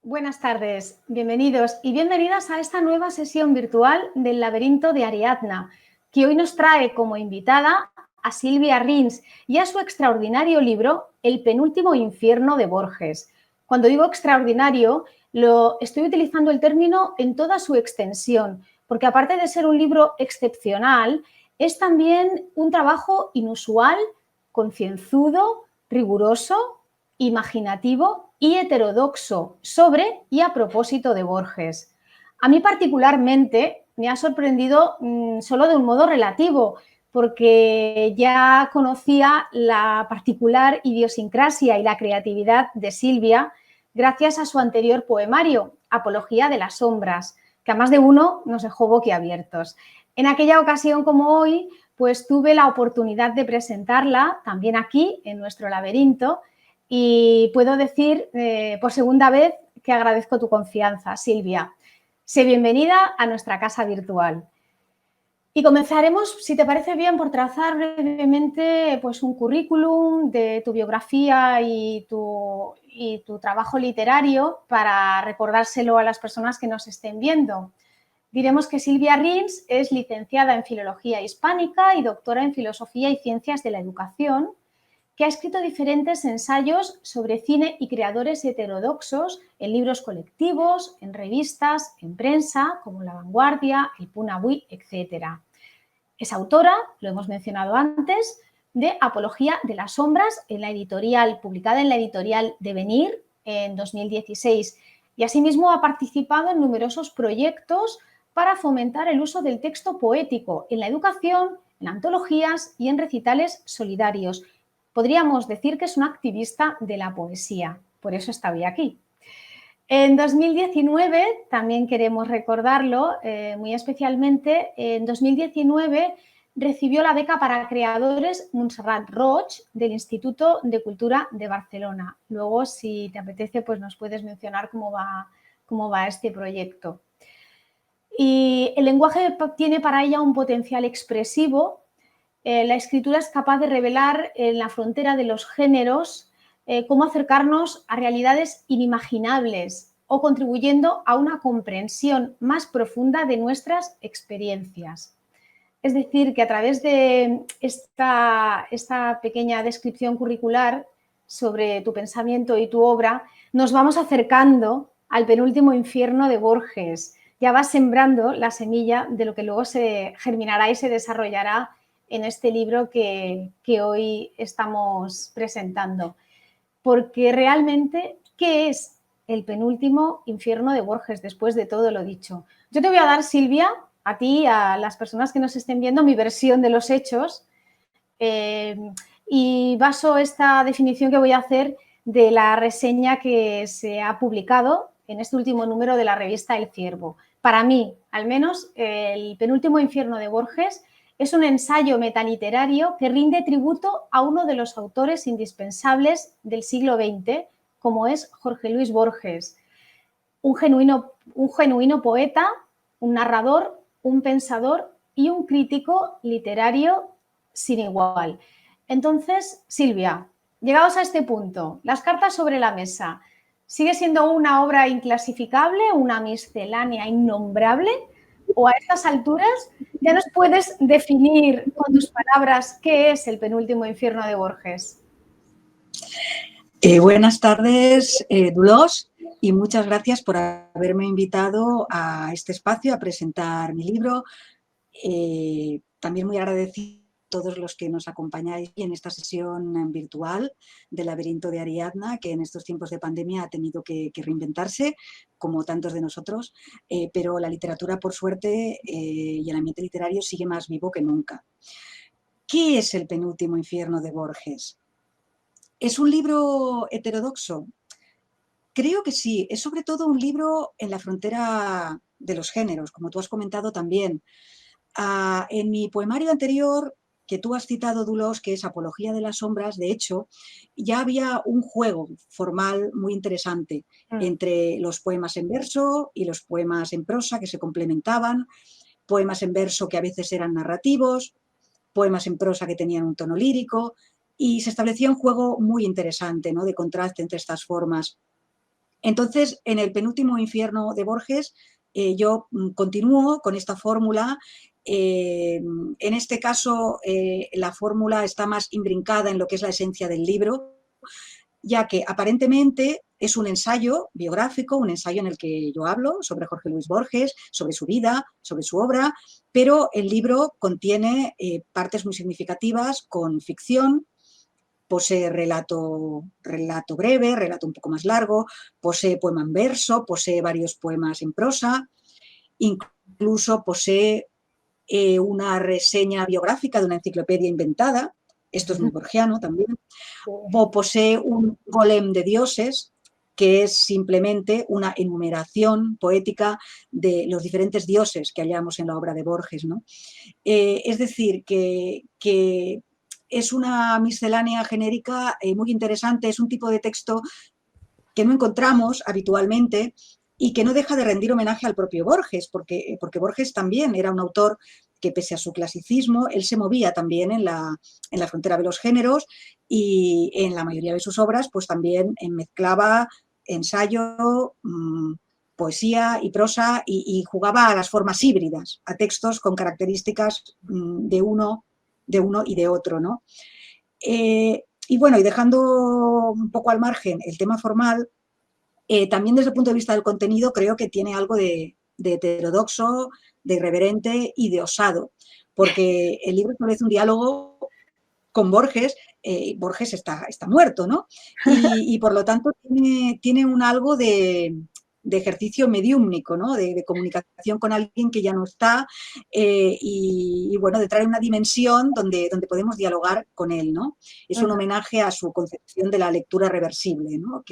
Buenas tardes, bienvenidos y bienvenidas a esta nueva sesión virtual del laberinto de Ariadna, que hoy nos trae como invitada a Silvia Rins y a su extraordinario libro El penúltimo infierno de Borges. Cuando digo extraordinario, estoy utilizando el término en toda su extensión, porque aparte de ser un libro excepcional, es también un trabajo inusual, concienzudo, riguroso, imaginativo y heterodoxo sobre y a propósito de Borges. A mí particularmente me ha sorprendido solo de un modo relativo, porque ya conocía la particular idiosincrasia y la creatividad de Silvia gracias a su anterior poemario, Apología de las sombras, que a más de uno nos dejó boquiabiertos. En aquella ocasión, como hoy, pues tuve la oportunidad de presentarla también aquí, en nuestro laberinto, y puedo decir por segunda vez que agradezco tu confianza, Silvia. Sé bienvenida a nuestra casa virtual. Y comenzaremos, si te parece bien, por trazar brevemente pues, un currículum de tu biografía y tu trabajo literario para recordárselo a las personas que nos estén viendo. Diremos que Silvia Rins es licenciada en Filología Hispánica y doctora en Filosofía y Ciencias de la Educación, que ha escrito diferentes ensayos sobre cine y creadores heterodoxos en libros colectivos, en revistas, en prensa, como La Vanguardia, El Punahui, etc. Es autora, lo hemos mencionado antes, de Apología de las sombras, publicada en la editorial Devenir en 2016, y asimismo ha participado en numerosos proyectos para fomentar el uso del texto poético en la educación, en antologías y en recitales solidarios. Podríamos decir que es una activista de la poesía, por eso está hoy aquí. En 2019, también queremos recordarlo muy especialmente, en 2019 recibió la beca para creadores Montserrat Roig del Instituto de Cultura de Barcelona. Luego, si te apetece, pues nos puedes mencionar cómo va este proyecto. Y el lenguaje tiene para ella un potencial expresivo. La escritura es capaz de revelar en la frontera de los géneros cómo acercarnos a realidades inimaginables o contribuyendo a una comprensión más profunda de nuestras experiencias. Es decir, que a través de esta pequeña descripción curricular sobre tu pensamiento y tu obra, nos vamos acercando al penúltimo infierno de Borges. Ya vas sembrando la semilla de lo que luego se germinará y se desarrollará en este libro que hoy estamos presentando. Porque realmente, ¿qué es el penúltimo infierno de Borges después de todo lo dicho? Yo te voy a dar, Silvia, a ti, a las personas que nos estén viendo, mi versión de los hechos y baso esta definición que voy a hacer de la reseña que se ha publicado en este último número de la revista El Ciervo. Para mí, al menos, el penúltimo infierno de Borges es un ensayo metaliterario que rinde tributo a uno de los autores indispensables del siglo XX, como es Jorge Luis Borges, un genuino poeta, un narrador, un pensador y un crítico literario sin igual. Entonces, Silvia, llegados a este punto, las cartas sobre la mesa, ¿sigue siendo una obra inclasificable, una miscelánea innombrable? ¿O a estas alturas ya nos puedes definir con tus palabras qué es el penúltimo infierno de Borges? Buenas tardes, Dolors, y muchas gracias por haberme invitado a este espacio a presentar mi libro. También muy agradecida a todos los que nos acompañáis en esta sesión virtual del laberinto de Ariadna, que en estos tiempos de pandemia ha tenido que reinventarse, como tantos de nosotros, pero la literatura, por suerte, y el ambiente literario sigue más vivo que nunca. ¿Qué es el penúltimo infierno de Borges? ¿Es un libro heterodoxo? Creo que sí, es sobre todo un libro en la frontera de los géneros, como tú has comentado también. En mi poemario anterior, que tú has citado, Dolors, que es Apología de las sombras, de hecho, ya había un juego formal muy interesante entre los poemas en verso y los poemas en prosa que se complementaban, poemas en verso que a veces eran narrativos, poemas en prosa que tenían un tono lírico, y se establecía un juego muy interesante, ¿no?, de contraste entre estas formas. Entonces, en el penúltimo infierno de Borges, yo continúo con esta fórmula. En este caso, la fórmula está más imbrincada en lo que es la esencia del libro, ya que aparentemente es un ensayo biográfico, un ensayo en el que yo hablo sobre Jorge Luis Borges, sobre su vida, sobre su obra, pero el libro contiene partes muy significativas con ficción. Posee relato breve, relato un poco más largo, posee poema en verso, posee varios poemas en prosa, incluso posee una reseña biográfica de una enciclopedia inventada, esto es muy borgiano también, o posee un golem de dioses, que es simplemente una enumeración poética de los diferentes dioses que hallamos en la obra de Borges, ¿no? Es decir, que es una miscelánea genérica muy interesante, es un tipo de texto que no encontramos habitualmente y que no deja de rendir homenaje al propio Borges, porque Borges también era un autor que pese a su clasicismo, él se movía también en la frontera de los géneros y en la mayoría de sus obras pues también mezclaba ensayo, poesía y prosa y jugaba a las formas híbridas, a textos con características de uno y de otro, ¿no? Y bueno, y dejando un poco al margen el tema formal, también desde el punto de vista del contenido creo que tiene algo de heterodoxo, de irreverente y de osado, porque el libro establece un diálogo con Borges. Borges está muerto, ¿no? Y por lo tanto tiene un algo de ejercicio mediúmnico, ¿no? De comunicación con alguien que ya no está y bueno, de traer una dimensión donde podemos dialogar con él, ¿no? Es un homenaje a su concepción de la lectura reversible, ¿no?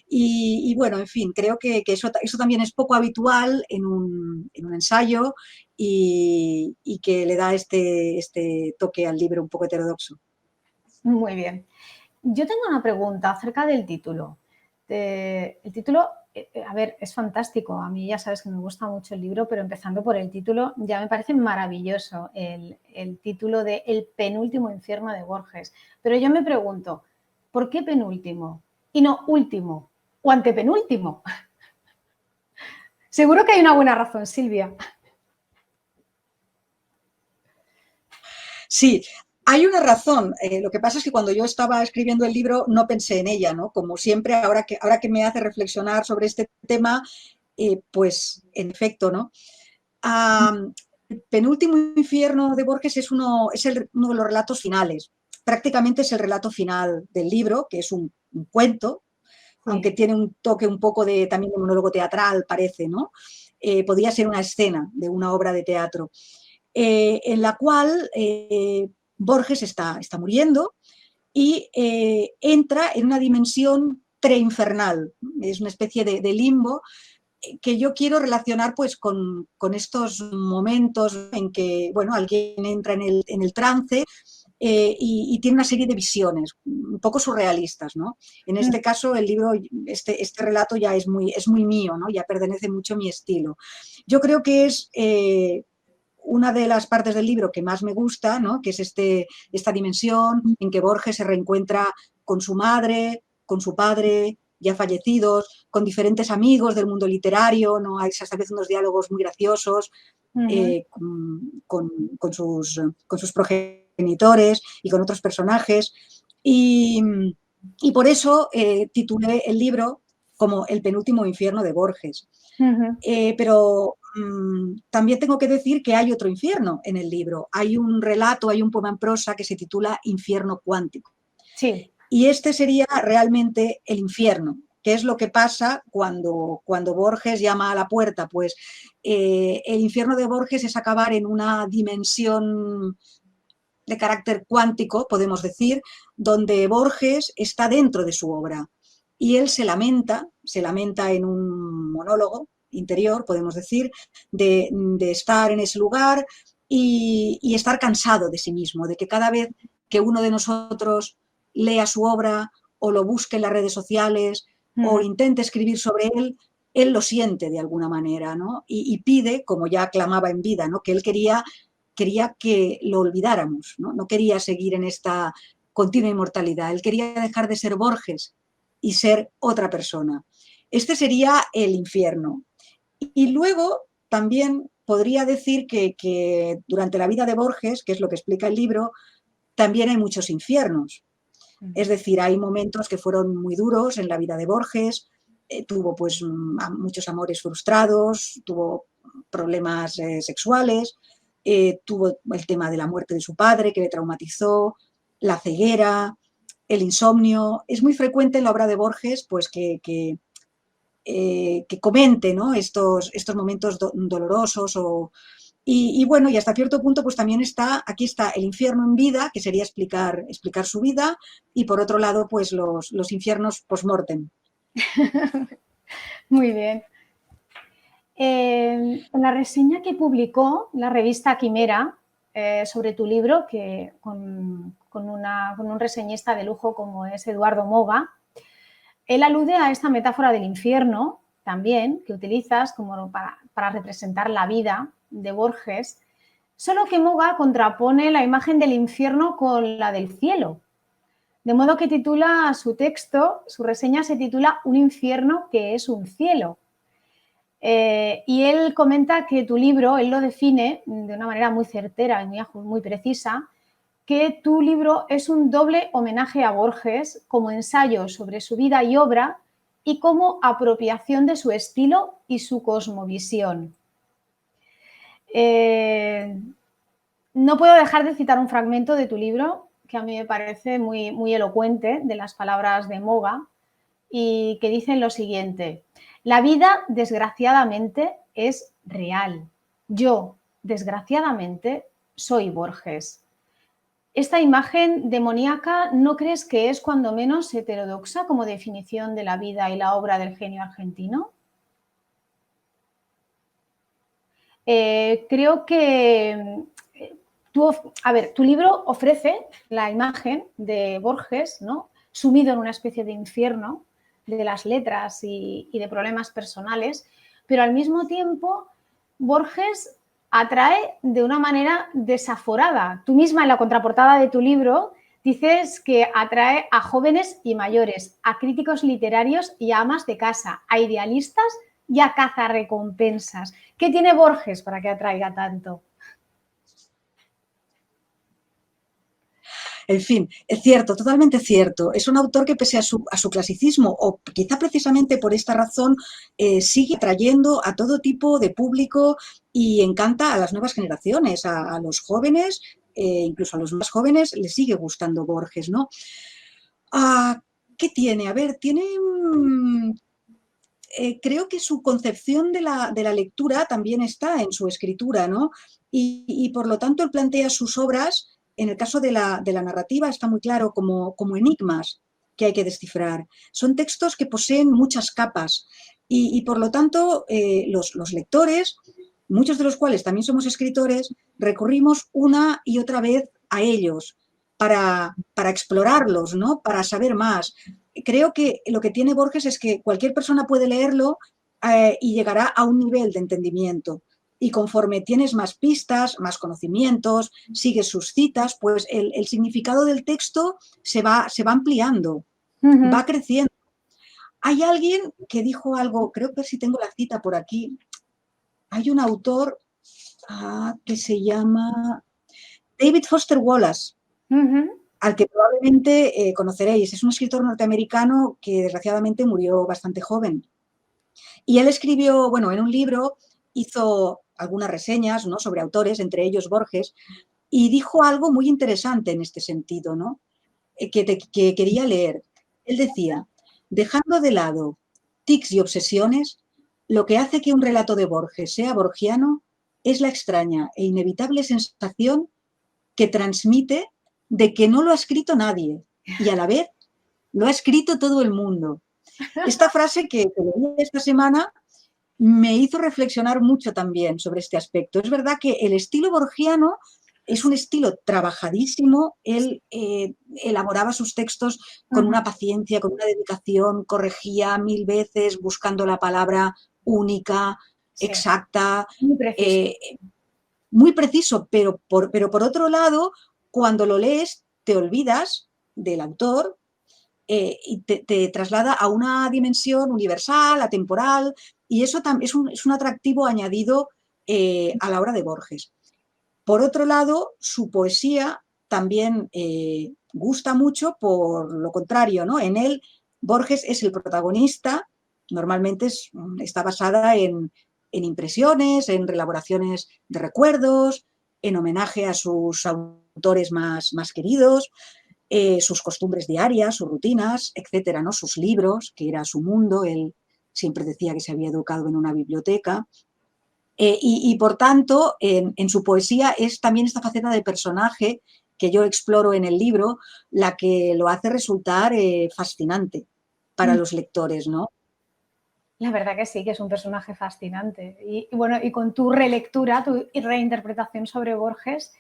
Y bueno, en fin, creo que eso también es poco habitual en un ensayo y que le da este toque al libro un poco heterodoxo. Muy bien. Yo tengo una pregunta acerca del título. El título, a ver, es fantástico. A mí ya sabes que me gusta mucho el libro, pero empezando por el título, ya me parece maravilloso el título de El penúltimo infierno de Borges. Pero yo me pregunto, ¿por qué penúltimo? Y no último o antepenúltimo. Seguro que hay una buena razón, Silvia. Sí, hay una razón. Lo que pasa es que cuando yo estaba escribiendo el libro no pensé en ella, ¿no? Como siempre, ahora que me hace reflexionar sobre este tema, pues en efecto, ¿no? El penúltimo infierno de Borges es uno de los relatos finales. Prácticamente es el relato final del libro, que es un cuento, sí, aunque tiene un toque un poco también de monólogo teatral, parece, ¿no? Podría ser una escena de una obra de teatro. En la cual Borges está muriendo y entra en una dimensión preinfernal, es una especie de limbo que yo quiero relacionar pues con estos momentos en que, bueno, alguien entra en el trance y tiene una serie de visiones un poco surrealistas, ¿no? En este caso, el libro, este relato ya es muy mío, ¿no? Ya pertenece mucho a mi estilo. Yo creo que es una de las partes del libro que más me gusta, ¿no? Que es esta dimensión en que Borges se reencuentra con su madre, con su padre, ya fallecidos, con diferentes amigos del mundo literario, ¿no? Se establecen unos diálogos muy graciosos con sus progenitores y con otros personajes. Y por eso titulé el libro como El penúltimo infierno de Borges. Pero también tengo que decir que hay otro infierno en el libro. Hay un relato, hay un poema en prosa que se titula Infierno cuántico. Sí. Y este sería realmente el infierno. ¿Qué es lo que pasa cuando Borges llama a la puerta? Pues el infierno de Borges es acabar en una dimensión de carácter cuántico, podemos decir, donde Borges está dentro de su obra. Y él se lamenta en un monólogo interior, podemos decir, de estar en ese lugar y estar cansado de sí mismo, de que cada vez que uno de nosotros lea su obra o lo busque en las redes sociales o intente escribir sobre él lo siente de alguna manera, ¿no? Y pide, como ya clamaba en vida, ¿no? Que él quería que lo olvidáramos, ¿no? No quería seguir en esta continua inmortalidad, él quería dejar de ser Borges y ser otra persona. Este sería el infierno. Y luego también podría decir que durante la vida de Borges, que es lo que explica el libro, también hay muchos infiernos. Es decir, hay momentos que fueron muy duros en la vida de Borges, tuvo pues muchos amores frustrados, tuvo problemas sexuales, tuvo el tema de la muerte de su padre que le traumatizó, la ceguera, el insomnio. Es muy frecuente en la obra de Borges pues que comente, ¿no?, estos momentos dolorosos y bueno, y hasta cierto punto pues también aquí está el infierno en vida, que sería explicar su vida, y por otro lado pues los infiernos post-mortem. Muy bien. En la reseña que publicó la revista Quimera sobre tu libro, que con un reseñista de lujo como es Eduardo Moga, él alude a esta metáfora del infierno también, que utilizas como para representar la vida de Borges, solo que Moga contrapone la imagen del infierno con la del cielo. De modo que titula su texto, su reseña se titula Un infierno que es un cielo. Y él comenta que tu libro, él lo define de una manera muy certera y muy precisa, que tu libro es un doble homenaje a Borges como ensayo sobre su vida y obra y como apropiación de su estilo y su cosmovisión. No puedo dejar de citar un fragmento de tu libro que a mí me parece muy, muy elocuente de las palabras de Moga y que dicen lo siguiente: la vida, desgraciadamente, es real. Yo, desgraciadamente, soy Borges. ¿Esta imagen demoníaca no crees que es cuando menos heterodoxa como definición de la vida y la obra del genio argentino? Creo que tu libro ofrece la imagen de Borges, ¿no?, sumido en una especie de infierno de las letras y de problemas personales, pero al mismo tiempo Borges atrae de una manera desaforada. Tú misma en la contraportada de tu libro dices que atrae a jóvenes y mayores, a críticos literarios y a amas de casa, a idealistas y a cazarrecompensas. ¿Qué tiene Borges para que atraiga tanto? En fin, es cierto, totalmente cierto. Es un autor que pese a su clasicismo, o quizá precisamente por esta razón, sigue atrayendo a todo tipo de público y encanta a las nuevas generaciones, a los jóvenes, incluso a los más jóvenes les sigue gustando Borges, ¿no? ¿Qué tiene? A ver, tiene... creo que su concepción de la lectura también está en su escritura, ¿no? Y por lo tanto él plantea sus obras, en el caso de la narrativa está muy claro, como enigmas que hay que descifrar. Son textos que poseen muchas capas y por lo tanto los lectores, muchos de los cuales también somos escritores, recurrimos una y otra vez a ellos para explorarlos, ¿no?, para saber más. Creo que lo que tiene Borges es que cualquier persona puede leerlo y llegará a un nivel de entendimiento. Y conforme tienes más pistas, más conocimientos, sigues sus citas, pues el significado del texto se va ampliando, va creciendo. Hay alguien que dijo algo, creo que si tengo la cita por aquí, hay un autor que se llama David Foster Wallace, al que probablemente conoceréis. Es un escritor norteamericano que desgraciadamente murió bastante joven. Y él escribió, bueno, en un libro hizo algunas reseñas, ¿no?, sobre autores, entre ellos Borges, y dijo algo muy interesante en este sentido, ¿no?, que quería leer. Él decía: dejando de lado tics y obsesiones, lo que hace que un relato de Borges sea borgiano es la extraña e inevitable sensación que transmite de que no lo ha escrito nadie y a la vez lo ha escrito todo el mundo. Esta frase que leí esta semana me hizo reflexionar mucho también sobre este aspecto. Es verdad que el estilo borgiano es un estilo trabajadísimo. Él elaboraba sus textos con una paciencia, con una dedicación, corregía 1000 veces buscando la palabra única, Sí, exacta, muy preciso. muy preciso, pero por otro lado, cuando lo lees te olvidas del autor y te traslada a una dimensión universal, atemporal, y eso es un atractivo añadido a la obra de Borges. Por otro lado, su poesía también gusta mucho por lo contrario, ¿no? En él, Borges es el protagonista, normalmente está basada en impresiones, en reelaboraciones de recuerdos, en homenaje a sus autores más queridos, sus costumbres diarias, sus rutinas, etcétera, ¿no? Sus libros, que era su mundo, él siempre decía que se había educado en una biblioteca. Y por tanto, en su poesía es también esta faceta de personaje que yo exploro en el libro, la que lo hace resultar fascinante para los lectores, ¿no? La verdad que sí, que es un personaje fascinante. Y bueno, y con tu relectura, tu reinterpretación sobre Borges,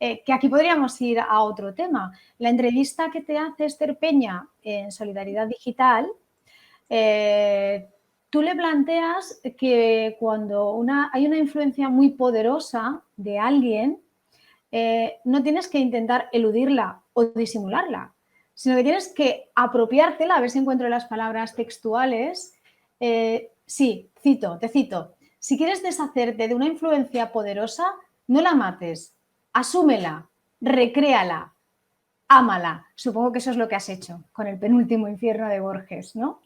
que aquí podríamos ir a otro tema. La entrevista que te hace Esther Peña en Solidaridad Digital, tú le planteas que cuando hay una influencia muy poderosa de alguien, no tienes que intentar eludirla o disimularla, sino que tienes que apropiártela, a ver si encuentro las palabras textuales. Sí, te cito. Si quieres deshacerte de una influencia poderosa, no la mates, asúmela, recréala, ámala. Supongo que eso es lo que has hecho con el penúltimo infierno de Borges, ¿no?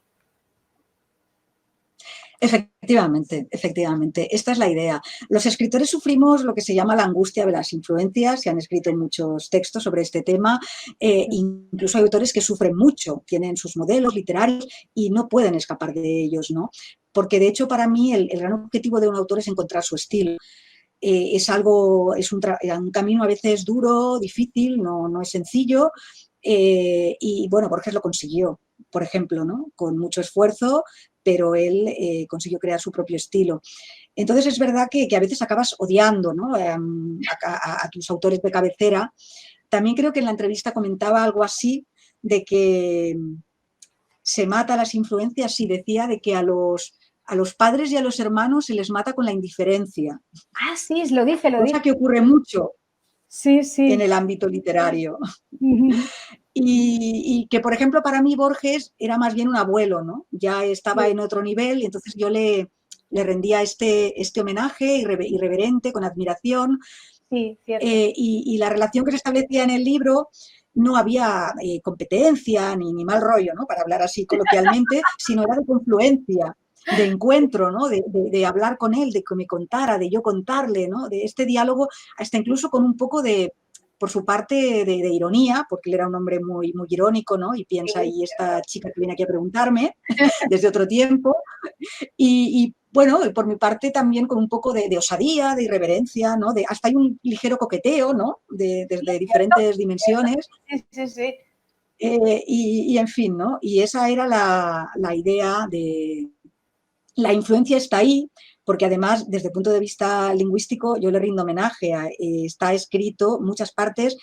Efectivamente, efectivamente. Esta es la idea. Los escritores sufrimos lo que se llama la angustia de las influencias. Se han escrito muchos textos sobre este tema. Incluso hay autores que sufren mucho, tienen sus modelos literarios y no pueden escapar de ellos, ¿no? Porque de hecho para mí el gran objetivo de un autor es encontrar su estilo. Es un camino a veces duro, difícil, no es sencillo. Y bueno, Borges lo consiguió, por ejemplo, ¿no? Con mucho esfuerzo, pero él consiguió crear su propio estilo. Entonces es verdad que a veces acabas odiando, ¿no? a tus autores de cabecera. También creo que en la entrevista comentaba algo así de que se mata a las influencias y decía de que a los padres y a los hermanos se les mata con la indiferencia. Ah, sí, lo dice. Cosa que ocurre mucho sí. en el ámbito literario. Y que, por ejemplo, para mí Borges era más bien un abuelo, ¿no? Ya estaba en otro nivel y entonces yo le rendía este homenaje irreverente, con admiración. Sí, cierto. Y la relación que se establecía en el libro no había competencia ni mal rollo, ¿no? Para hablar así coloquialmente, sino era de confluencia, de encuentro, ¿no? De hablar con él, de que me contara, de yo contarle, ¿no? De este diálogo, hasta incluso con un poco por su parte, de ironía, porque él era un hombre muy irónico, ¿no? Y piensa, y esta chica que viene aquí a preguntarme desde otro tiempo. Y bueno, por mi parte también con un poco de osadía, de irreverencia, ¿no? Hasta hay un ligero coqueteo, ¿no? Desde diferentes dimensiones. Sí. Y en fin, ¿no? Y esa era la idea de... La influencia está ahí, porque además, desde el punto de vista lingüístico, yo le rindo homenaje. Está escrito, muchas partes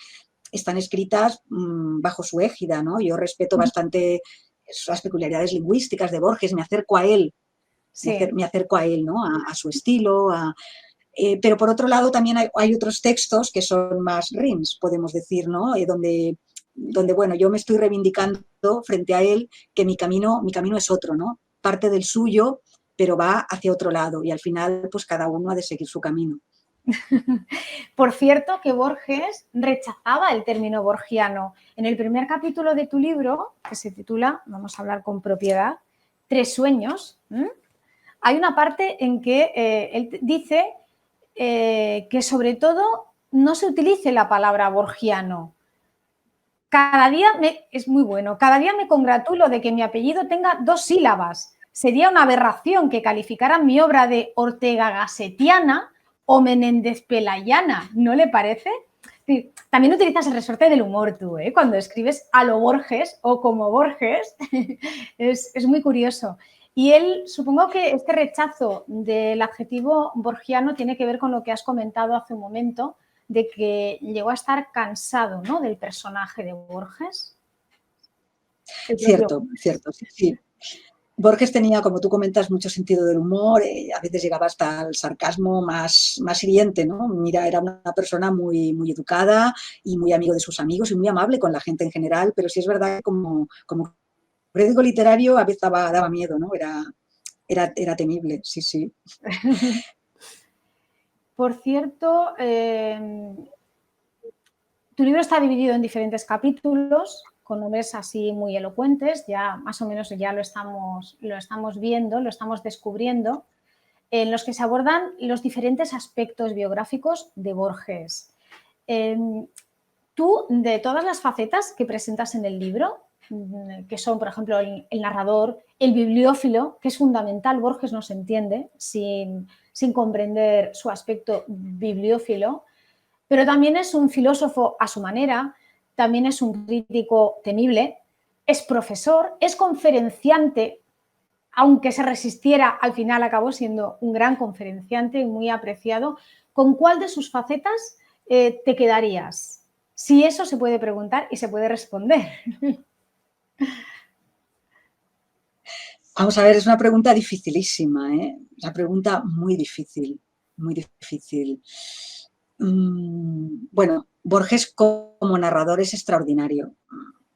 están escritas bajo su égida, ¿no? Yo respeto bastante las peculiaridades lingüísticas de Borges, me acerco a él, me acerco a él, ¿no? A su estilo, pero por otro lado también hay otros textos que son más rims, podemos decir, ¿no? Donde, bueno, yo me estoy reivindicando frente a él que mi camino es otro, ¿no? Parte del suyo, pero va hacia otro lado y al final pues cada uno ha de seguir su camino. Por cierto, que Borges rechazaba el término borgiano. En el primer capítulo de tu libro, que se titula, vamos a hablar con propiedad, Tres sueños, hay una parte en que él dice que sobre todo no se utilice la palabra borgiano. Es muy bueno, cada día me congratulo de que mi apellido tenga 2 sílabas. Sería una aberración que calificaran mi obra de Ortega Gassetiana o Menéndez Pelayana, ¿no le parece? También utilizas el resorte del humor tú, ¿eh? Cuando escribes a lo Borges o como Borges, es muy curioso. Y él, supongo que este rechazo del adjetivo borgiano tiene que ver con lo que has comentado hace un momento, de que llegó a estar cansado, ¿no?, del personaje de Borges. Cierto, sí. Borges tenía, como tú comentas, mucho sentido del humor, a veces llegaba hasta el sarcasmo más hiriente, ¿no? Mira, era una persona muy educada y muy amigo de sus amigos y muy amable con la gente en general, pero sí es verdad que como periódico literario a veces daba miedo, ¿no? Era temible, sí, sí. Por cierto, tu libro está dividido en diferentes capítulos, con nombres así muy elocuentes, ya más o menos ya lo estamos viendo, lo estamos descubriendo, en los que se abordan los diferentes aspectos biográficos de Borges. Tú, de todas las facetas que presentas en el libro, que son, por ejemplo, el narrador, el bibliófilo, que es fundamental, Borges no se entiende sin comprender su aspecto bibliófilo, pero también es un filósofo a su manera, también es un crítico temible, es profesor, es conferenciante, aunque se resistiera, al final acabó siendo un gran conferenciante, muy apreciado. ¿Con cuál de sus facetas te quedarías? Si eso se puede preguntar y se puede responder. Vamos a ver, es una pregunta dificilísima, ¿eh? Una pregunta muy difícil, muy difícil. Bueno, Borges como narrador es extraordinario.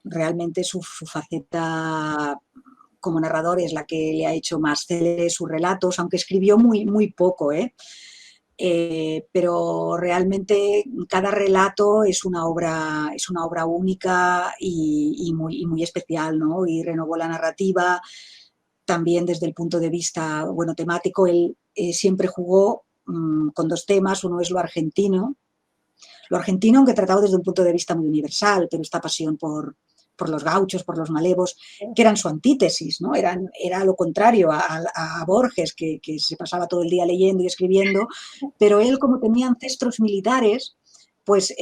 Realmente su faceta como narrador es la que le ha hecho más célebres sus relatos, aunque escribió muy poco, ¿eh? Pero realmente cada relato es una obra única y muy especial, ¿no? Y renovó la narrativa. También desde el punto de vista, bueno, temático, él siempre jugó con dos temas. Uno es lo argentino, aunque tratado desde un punto de vista muy universal, pero esta pasión por los gauchos, por los malevos, que eran su antítesis, ¿no? Era lo contrario a Borges, que se pasaba todo el día leyendo y escribiendo, pero él, como tenía ancestros militares, pues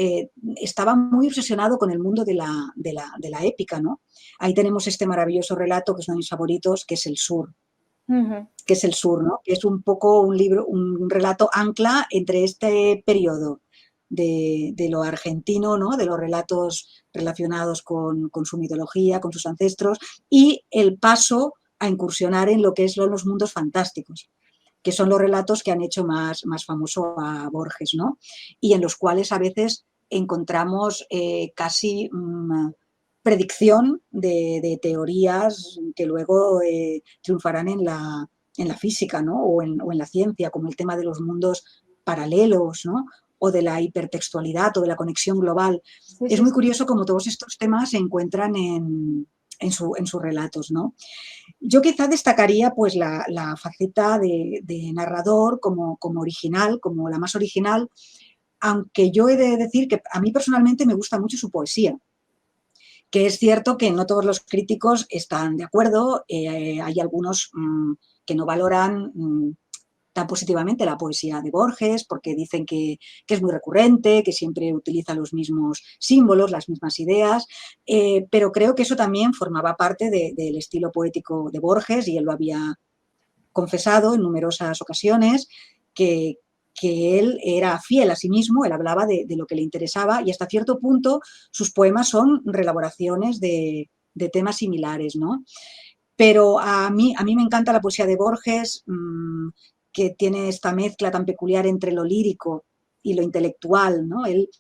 estaba muy obsesionado con el mundo de la épica, ¿no? Ahí tenemos este maravilloso relato, que es uno de mis favoritos, que es El Sur. Que es El Sur, ¿no? Que es un poco un relato ancla entre este periodo de lo argentino, ¿no? De los relatos relacionados con su mitología, con sus ancestros, y el paso a incursionar en lo que son los mundos fantásticos, que son los relatos que han hecho más famoso a Borges, ¿no? Y en los cuales a veces encontramos casi predicción de teorías que luego triunfarán en la física, ¿no? O en la ciencia, como el tema de los mundos paralelos, ¿no? O de la hipertextualidad o de la conexión global. Sí, es sí, muy sí. curioso cómo todos estos temas se encuentran en sus relatos, ¿no? Yo quizá destacaría pues la faceta de narrador como original, como la más original, aunque yo he de decir que a mí personalmente me gusta mucho su poesía, que es cierto que no todos los críticos están de acuerdo, hay algunos que no valoran tan positivamente la poesía de Borges, porque dicen que es muy recurrente, que siempre utiliza los mismos símbolos, las mismas ideas, pero creo que eso también formaba parte del estilo poético de Borges, y él lo había confesado en numerosas ocasiones, que él era fiel a sí mismo, él hablaba de lo que le interesaba, y hasta cierto punto sus poemas son reelaboraciones de temas similares, ¿no? Pero a mí me encanta la poesía de Borges, que tiene esta mezcla tan peculiar entre lo lírico y lo intelectual, ¿no? Él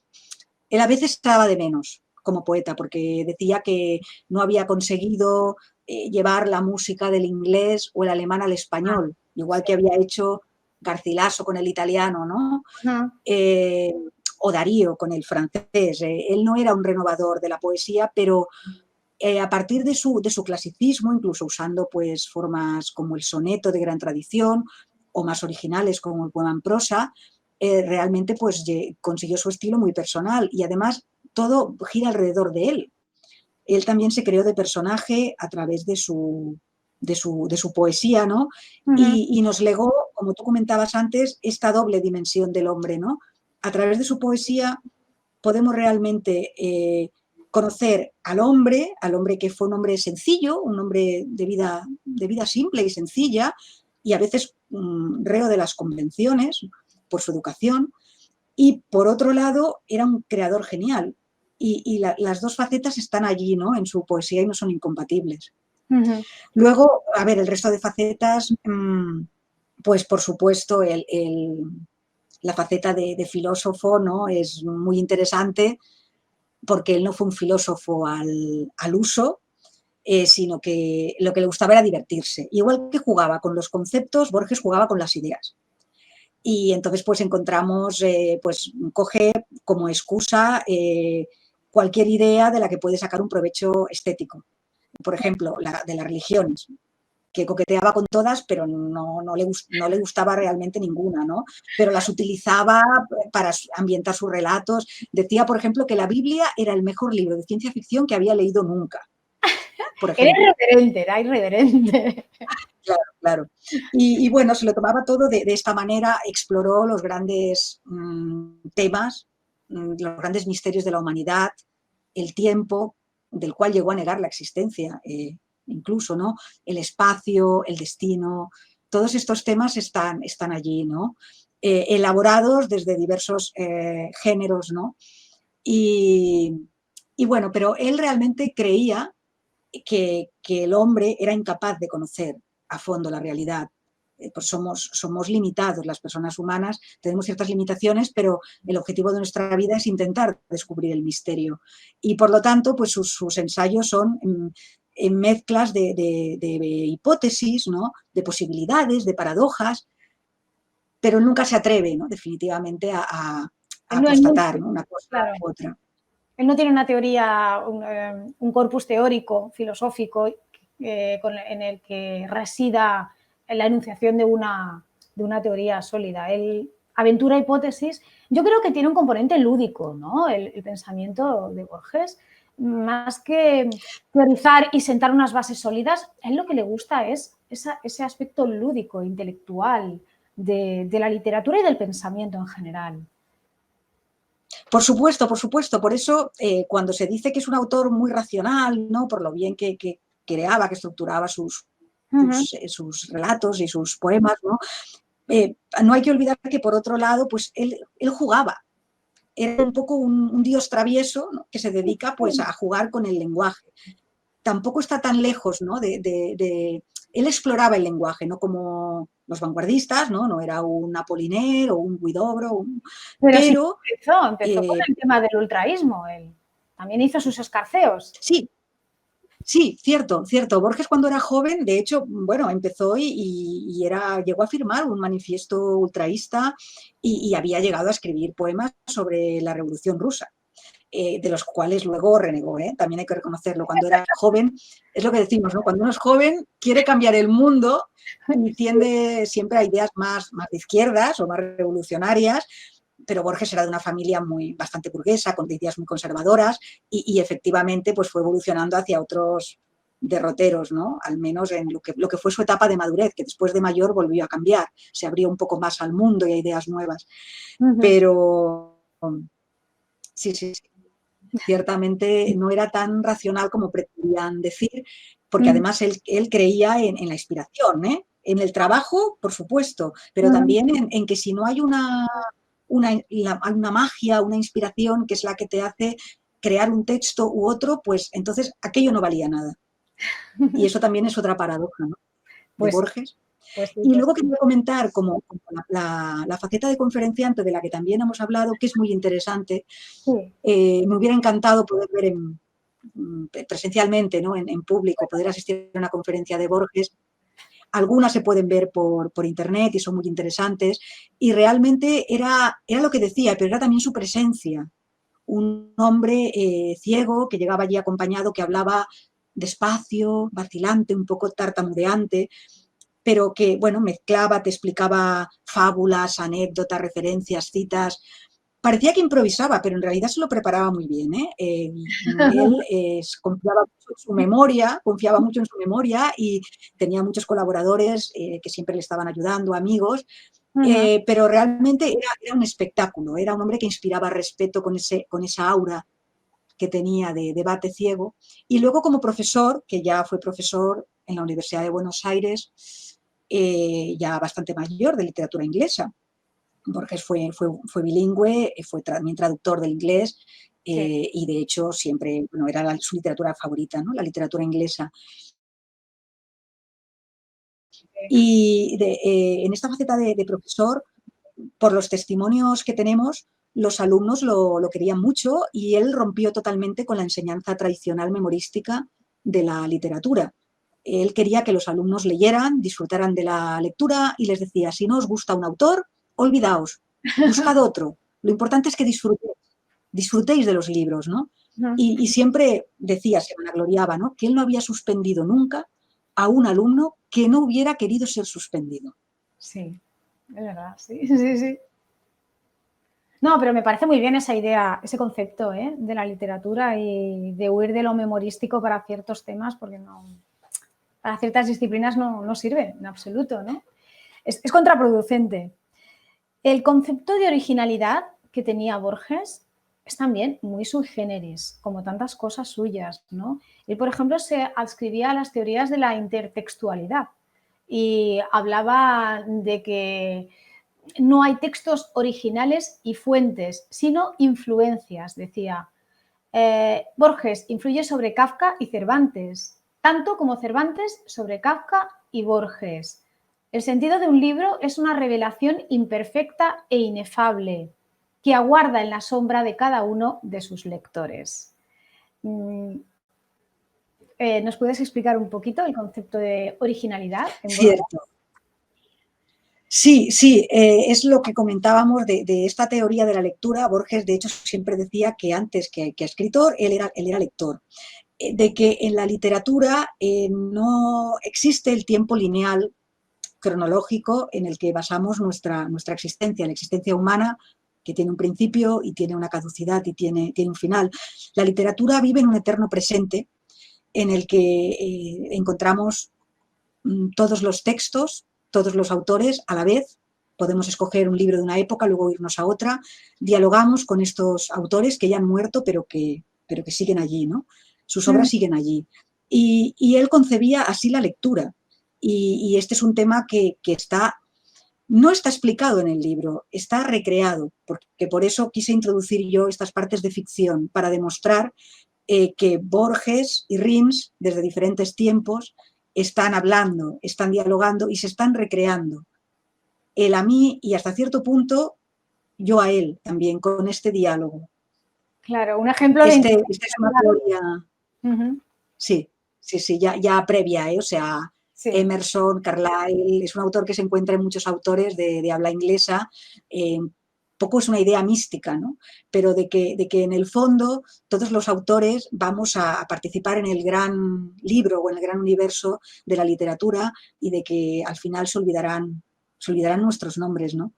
a veces estaba de menos como poeta, porque decía que no había conseguido llevar la música del inglés o el alemán al español, igual que había hecho Garcilaso con el italiano, ¿no? O Darío con el francés. Él no era un renovador de la poesía, pero a partir de su clasicismo, incluso usando pues formas como el soneto de gran tradición o más originales como el poema en prosa, realmente pues consiguió su estilo muy personal, y además todo gira alrededor de él. Él también se creó de personaje a través de su poesía, ¿no? Y nos legó, como tú comentabas antes, esta doble dimensión del hombre, ¿no? A través de su poesía podemos realmente conocer al hombre que fue un hombre sencillo, un hombre de vida simple y sencilla, y a veces reo de las convenciones por su educación, y por otro lado era un creador genial, y las dos facetas están allí, ¿no? En su poesía, y no son incompatibles. Luego, a ver, el resto de facetas, pues por supuesto la faceta de filósofo, ¿no? Es muy interesante, porque él no fue un filósofo al uso, sino que lo que le gustaba era divertirse. Igual que jugaba con los conceptos, Borges jugaba con las ideas. Y entonces pues encontramos, pues coge como excusa cualquier idea de la que puede sacar un provecho estético. Por ejemplo, de las religiones, que coqueteaba con todas, pero no le gustaba realmente ninguna, ¿no? Pero las utilizaba para ambientar sus relatos. Decía, por ejemplo, que la Biblia era el mejor libro de ciencia ficción que había leído nunca, por ejemplo. Era irreverente. Claro, claro. Y bueno, se lo tomaba todo de esta manera, exploró los grandes temas, los grandes misterios de la humanidad, el tiempo, del cual llegó a negar la existencia, incluso, ¿no? El espacio, el destino, todos estos temas están allí, ¿no? Elaborados desde diversos géneros, ¿no? Y, y bueno, pero él realmente creía que el hombre era incapaz de conocer a fondo la realidad. Pues somos limitados, las personas humanas tenemos ciertas limitaciones, pero el objetivo de nuestra vida es intentar descubrir el misterio. Y por lo tanto, pues sus ensayos son en mezclas de hipótesis, ¿no? De posibilidades, de paradojas, pero nunca se atreve, ¿no? Definitivamente a constatar, ¿no? Una cosa claro. u otra. Él no tiene una teoría, un corpus teórico, filosófico, en el que resida la enunciación de una teoría sólida. Él aventura hipótesis. Yo creo que tiene un componente lúdico, ¿no? El pensamiento de Borges. Más que teorizar y sentar unas bases sólidas, a él lo que le gusta es ese aspecto lúdico, intelectual, de la literatura y del pensamiento en general. Por supuesto, por supuesto. Por eso, cuando se dice que es un autor muy racional, ¿no? Por lo bien que creaba, que estructuraba sus relatos y sus poemas, ¿no? No hay que olvidar que, por otro lado, pues él jugaba. Era un poco un dios travieso, ¿no? Que se dedica pues a jugar con el lenguaje. Tampoco está tan lejos, ¿no? Él exploraba el lenguaje, no como los vanguardistas, ¿no? No era un Apollinaire o un Huidobro, Pero sí pero empezó con el tema del ultraísmo. Él también hizo sus escarceos. Sí, sí, cierto, cierto. Borges cuando era joven, de hecho, bueno, empezó llegó a firmar un manifiesto ultraísta y había llegado a escribir poemas sobre la Revolución Rusa. De los cuales luego renegó, también hay que reconocerlo. Cuando era joven, es lo que decimos, ¿no? Cuando uno es joven, quiere cambiar el mundo y tiende siempre a ideas más de izquierdas o más revolucionarias, pero Borges era de una familia bastante burguesa, con ideas muy conservadoras y efectivamente pues fue evolucionando hacia otros derroteros, ¿no? Al menos en lo que fue su etapa de madurez, que después de mayor volvió a cambiar, se abrió un poco más al mundo y a ideas nuevas. Pero sí, ciertamente no era tan racional como pretendían decir, porque además él creía en la inspiración, en el trabajo, por supuesto, pero también en que si no hay una magia, una inspiración que es la que te hace crear un texto u otro, pues entonces aquello no valía nada. Y eso también es otra paradoja, ¿no? De Borges. Y luego quería comentar como la faceta de conferenciante de la que también hemos hablado, que es muy interesante. Me hubiera encantado poder ver presencialmente, ¿no? En público, poder asistir a una conferencia de Borges. Algunas se pueden ver por internet y son muy interesantes. Y realmente era lo que decía, pero era también su presencia. Un hombre ciego que llegaba allí acompañado, que hablaba despacio, vacilante, un poco tartamudeante, pero que, bueno, mezclaba, te explicaba fábulas, anécdotas, referencias, citas. Parecía que improvisaba, pero en realidad se lo preparaba muy bien, Él confiaba mucho en su memoria y tenía muchos colaboradores que siempre le estaban ayudando, amigos, pero realmente era un espectáculo, era un hombre que inspiraba respeto con esa aura que tenía de debate ciego. Y luego como profesor, que ya fue profesor en la Universidad de Buenos Aires, ya bastante mayor, de literatura inglesa. Borges fue bilingüe, fue también traductor del inglés y de hecho siempre, bueno, era su literatura favorita, ¿no? La literatura inglesa. Y en esta faceta de profesor, por los testimonios que tenemos, los alumnos lo querían mucho y él rompió totalmente con la enseñanza tradicional memorística de la literatura. Él quería que los alumnos leyeran, disfrutaran de la lectura y les decía, si no os gusta un autor, olvidaos, buscad otro. Lo importante es que disfrutéis de los libros, ¿no? Y siempre decía, se vanagloriaba, ¿no?, que él no había suspendido nunca a un alumno que no hubiera querido ser suspendido. Sí, es verdad, sí, sí, sí. No, pero me parece muy bien esa idea, ese concepto, de la literatura y de huir de lo memorístico para ciertos temas, porque no, para ciertas disciplinas no sirve en absoluto, ¿no? Es contraproducente. El concepto de originalidad que tenía Borges es también muy sui generis, como tantas cosas suyas, ¿no? Él, por ejemplo, se adscribía a las teorías de la intertextualidad y hablaba de que no hay textos originales y fuentes, sino influencias, decía. Borges influye sobre Kafka y Cervantes, tanto como Cervantes sobre Kafka y Borges. El sentido de un libro es una revelación imperfecta e inefable que aguarda en la sombra de cada uno de sus lectores. ¿Nos puedes explicar un poquito el concepto de originalidad en Borges? Cierto. Sí, sí, es lo que comentábamos de esta teoría de la lectura. Borges, de hecho, siempre decía que antes que escritor, él era lector. De que en la literatura no existe el tiempo lineal cronológico en el que basamos nuestra existencia, la existencia humana, que tiene un principio y tiene una caducidad y tiene un final. La literatura vive en un eterno presente en el que encontramos todos los textos, todos los autores a la vez. Podemos escoger un libro de una época, luego irnos a otra. Dialogamos con estos autores que ya han muerto, pero que siguen allí, ¿no? Sus obras siguen allí. Y él concebía así la lectura. Y este es un tema que no está explicado en el libro, está recreado, porque por eso quise introducir yo estas partes de ficción, para demostrar que Borges y Rims, desde diferentes tiempos, están hablando, están dialogando y se están recreando. Él a mí y hasta cierto punto yo a él también, con este diálogo. Claro, un ejemplo Esta es una teoría, sí, ya previa, o sea, sí. Emerson, Carlyle, es un autor que se encuentra en muchos autores de habla inglesa. Poco es una idea mística, ¿no? Pero de que en el fondo todos los autores vamos a participar en el gran libro o en el gran universo de la literatura y de que al final se olvidarán nuestros nombres, ¿no?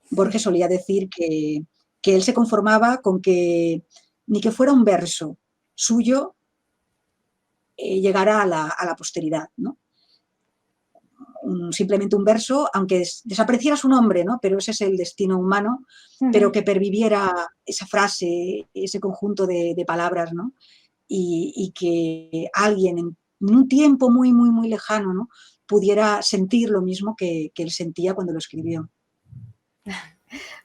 Sí. Borges solía decir que él se conformaba con que ni que fuera un verso suyo llegara a la posteridad, ¿no? Simplemente un verso, aunque desapareciera su nombre, ¿no? Pero ese es el destino humano, pero que perviviera esa frase, ese conjunto de palabras, ¿no? Y que alguien en un tiempo muy, muy, muy lejano, ¿no?, pudiera sentir lo mismo que él sentía cuando lo escribió.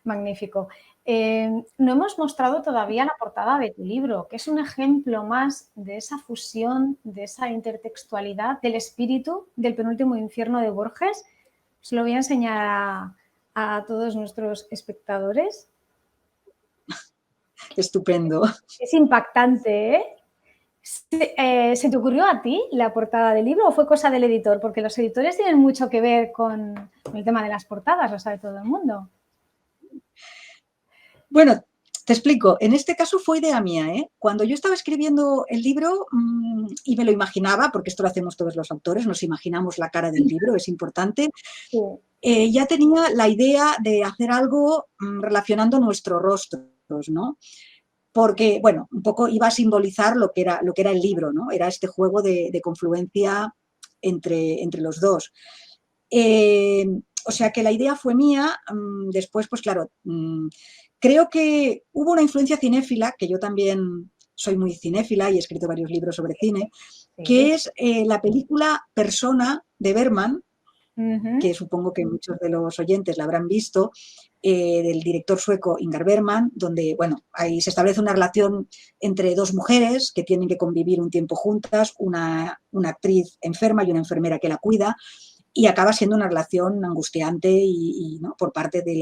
Magnífico. No hemos mostrado todavía la portada de tu libro, que es un ejemplo más de esa fusión, de esa intertextualidad, del espíritu del penúltimo infierno de Borges. Os lo voy a enseñar a todos nuestros espectadores. Estupendo. Es impactante, ¿eh? ¿Se te ocurrió a ti la portada del libro o fue cosa del editor? Porque los editores tienen mucho que ver con el tema de las portadas, lo sabe todo el mundo. Bueno, te explico. En este caso fue idea mía, ¿eh? Cuando yo estaba escribiendo el libro y me lo imaginaba, porque esto lo hacemos todos los autores, nos imaginamos la cara del libro, es importante, sí. Ya tenía la idea de hacer algo relacionando nuestros rostros, ¿no? Porque, bueno, un poco iba a simbolizar lo que era el libro, ¿no? Era este juego de confluencia entre los dos. O sea que la idea fue mía. Después, pues claro, creo que hubo una influencia cinéfila, que yo también soy muy cinéfila y he escrito varios libros sobre cine, que es la película Persona de Bergman, que supongo que muchos de los oyentes la habrán visto, del director sueco Ingmar Bergman, donde, bueno, ahí se establece una relación entre dos mujeres que tienen que convivir un tiempo juntas, una actriz enferma y una enfermera que la cuida, y acaba siendo una relación angustiante ¿no?, por parte de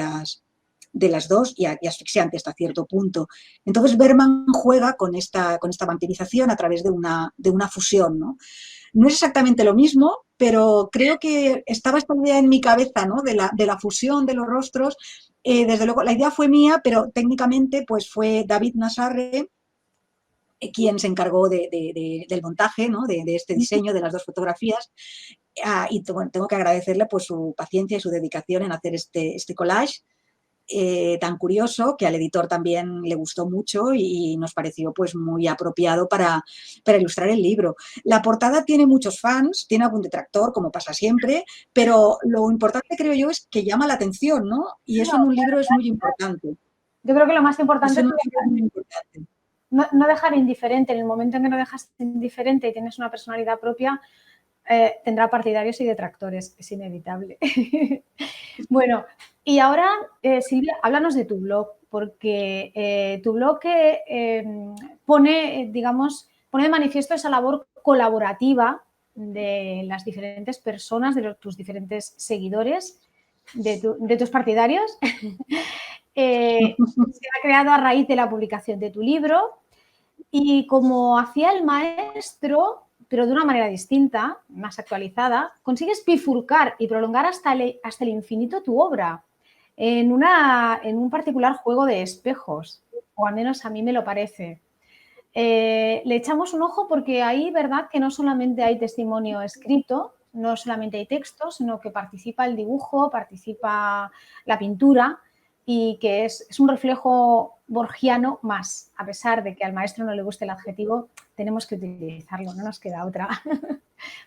de las dos y asfixiante hasta cierto punto. Entonces Berman juega con esta vampirización a través de una fusión, ¿no? No es exactamente lo mismo, pero creo que estaba esta idea en mi cabeza, ¿no? De la fusión de los rostros. Desde luego, la idea fue mía, pero técnicamente pues fue David Nassarre quien se encargó del montaje, ¿no? de este diseño de las dos fotografías. Y bueno, tengo que agradecerle pues, su paciencia y su dedicación en hacer este collage tan curioso, que al editor también le gustó mucho y nos pareció pues, muy apropiado para ilustrar el libro. La portada tiene muchos fans, tiene algún detractor, como pasa siempre, pero lo importante, creo yo, es que llama la atención, ¿no? Y eso en un libro es muy importante. Yo creo que lo más importante es muy importante. No dejar indiferente. En el momento en que no dejas indiferente y tienes una personalidad propia, tendrá partidarios y detractores, es inevitable. Bueno, y ahora, Silvia, háblanos de tu blog, porque tu blog pone, digamos, pone de manifiesto esa labor colaborativa de las diferentes personas, de tus diferentes seguidores, de tus partidarios. Se ha creado a raíz de la publicación de tu libro y como hacía el maestro, pero de una manera distinta, más actualizada, consigues bifurcar y prolongar hasta el infinito tu obra en un particular juego de espejos, o al menos a mí me lo parece. Le echamos un ojo porque ahí, verdad, que no solamente hay testimonio escrito, no solamente hay texto, sino que participa el dibujo, participa la pintura y que es un reflejo borgiano más, a pesar de que al maestro no le guste el adjetivo, tenemos que utilizarlo, no nos queda otra.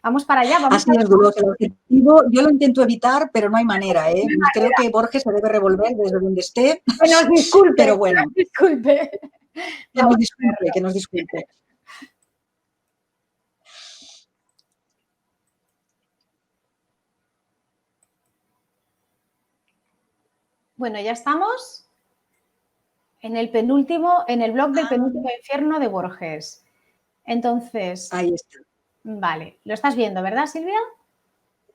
Vamos para allá. Así es, Dolores, el adjetivo yo lo intento evitar, pero no hay manera, ¿eh? No hay manera. Creo que Borges se debe revolver desde donde esté, que nos disculpe, pero bueno. Que nos disculpe. Que nos disculpe. Bueno, ya estamos en el blog del penúltimo infierno de Borges. Entonces, ahí está. Vale, lo estás viendo, ¿verdad, Silvia?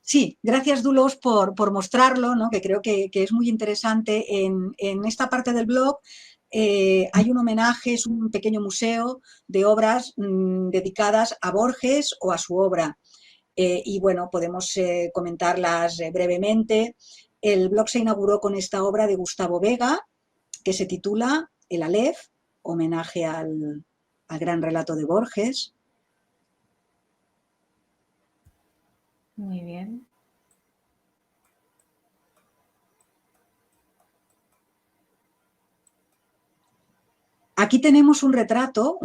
Sí, gracias, Dulos, por mostrarlo, ¿no? Que creo que es muy interesante. En esta parte del blog hay un homenaje, es un pequeño museo de obras dedicadas a Borges o a su obra. Y bueno, podemos comentarlas brevemente. El blog se inauguró con esta obra de Gustavo Vega, que se titula El Aleph, homenaje al gran relato de Borges. Muy bien. Aquí tenemos un retrato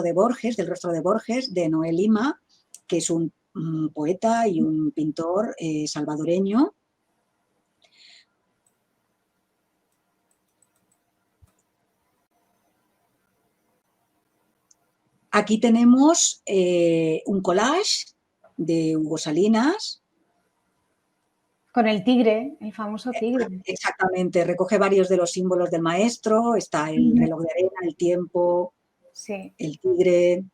de Borges, del rostro de Borges, de Noé Lima, que es un poeta y un pintor salvadoreño. Aquí tenemos un collage de Hugo Salinas. Con el tigre, el famoso tigre. Exactamente, recoge varios de los símbolos del maestro. Está el reloj de arena, el tiempo, sí. El tigre.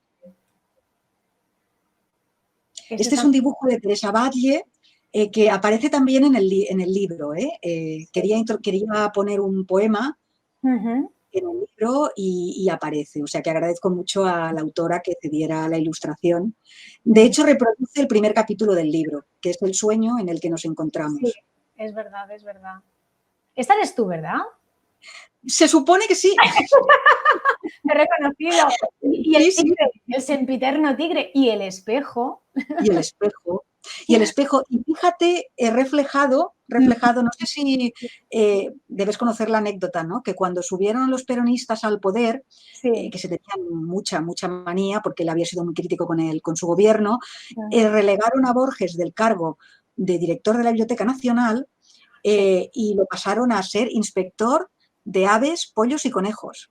Este es un dibujo de Teresa Batlle que aparece también en el libro. Quería poner un poema en el libro y aparece. O sea que agradezco mucho a la autora que cediera la ilustración. De hecho, reproduce el primer capítulo del libro, que es el sueño en el que nos encontramos. Sí, es verdad, es verdad. Esta eres tú, ¿verdad? Se supone que sí. He reconocido. Y el tigre, el sempiterno tigre y el espejo. Y el espejo. Y el espejo, y fíjate, reflejado, no sé si debes conocer la anécdota, ¿no? Que cuando subieron los peronistas al poder, que se tenían mucha manía, porque él había sido muy crítico con su gobierno, relegaron a Borges del cargo de director de la Biblioteca Nacional y lo pasaron a ser inspector de aves, pollos y conejos.